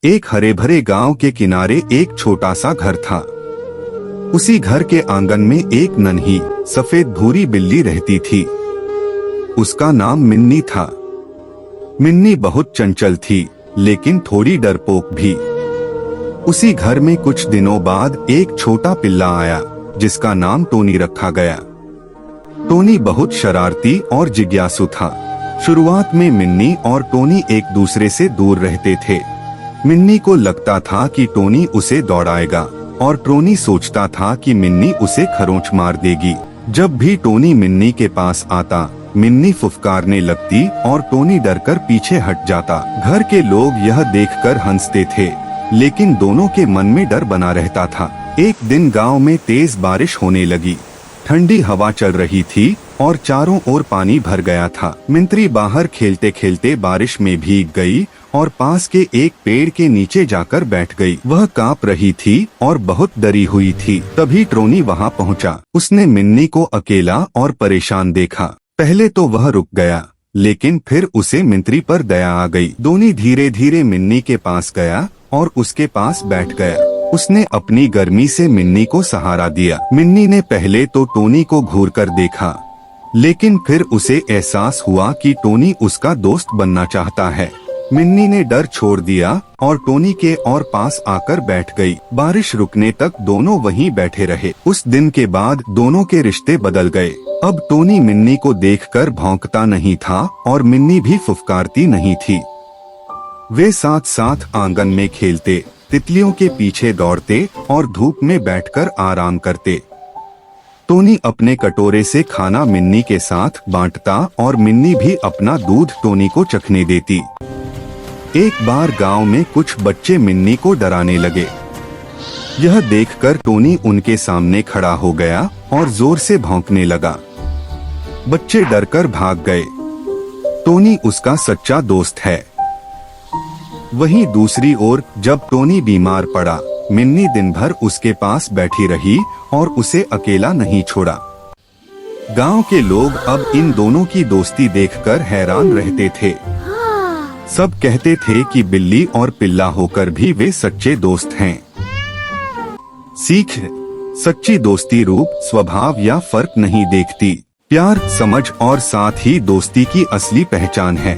एक हरे भरे गांव के किनारे एक छोटा सा घर था। उसी घर के आंगन में एक नन्ही सफेद भूरी बिल्ली रहती थी। उसका नाम मिन्नी था। मिन्नी बहुत चंचल थी, लेकिन थोड़ी डरपोक भी। उसी घर में कुछ दिनों बाद एक छोटा पिल्ला आया, जिसका नाम टोनी रखा गया। टोनी बहुत शरारती और जिज्ञासु था। शुरुआत में मिन्नी और टोनी एक दूसरे से दूर रहते थे। मिन्नी को लगता था कि टोनी उसे दौड़ाएगा और टोनी सोचता था कि मिन्नी उसे खरोंच मार देगी। जब भी टोनी मिन्नी के पास आता, मिन्नी फुफकारने लगती और टोनी डरकर पीछे हट जाता। घर के लोग यह देखकर हंसते थे, लेकिन दोनों के मन में डर बना रहता था। एक दिन गांव में तेज बारिश होने लगी। ठंडी हवा चल रही थी और चारों ओर पानी भर गया था। मिंत्री बाहर खेलते खेलते बारिश में भीग गई और पास के एक पेड़ के नीचे जाकर बैठ गई। वह कांप रही थी और बहुत डरी हुई थी। तभी टोनी वहां पहुंचा। उसने मिन्नी को अकेला और परेशान देखा। पहले तो वह रुक गया, लेकिन फिर उसे मिंत्री पर दया आ गई। टोनी धीरे धीरे मिन्नी के पास गया और उसके पास बैठ गया। उसने अपनी गर्मी से मिन्नी को सहारा दिया। मिन्नी ने पहले तो टोनी को घूरकर देखा, लेकिन फिर उसे एहसास हुआ कि टोनी उसका दोस्त बनना चाहता है। मिन्नी ने डर छोड़ दिया और टोनी के और पास आकर बैठ गई। बारिश रुकने तक दोनों वहीं बैठे रहे। उस दिन के बाद दोनों के रिश्ते बदल गए। अब टोनी मिन्नी को देखकर भौंकता नहीं था और मिन्नी भी फुफकारती नहीं थी। वे साथ साथ आंगन में खेलते, तितलियों के पीछे दौड़ते और धूप में बैठकर आराम करते। टोनी अपने कटोरे से खाना मिन्नी के साथ बांटता और मिन्नी भी अपना दूध टोनी को चखने देती। एक बार गांव में कुछ बच्चे मिन्नी को डराने लगे। यह देखकर टोनी उनके सामने खड़ा हो गया और जोर से भौंकने लगा। बच्चे डरकर भाग गए। टोनी उसका सच्चा दोस्त है। वहीं दूसरी ओर जब टोनी बीमार पड़ा, मिन्नी दिन भर उसके पास बैठी रही और उसे अकेला नहीं छोड़ा। गांव के लोग अब इन दोनों की दोस्ती देखकर हैरान रहते थे। सब कहते थे कि बिल्ली और पिल्ला होकर भी वे सच्चे दोस्त हैं। सीख: सच्ची दोस्ती रूप, स्वभाव या फर्क नहीं देखती। प्यार, समझ और साथ ही दोस्ती की असली पहचान है।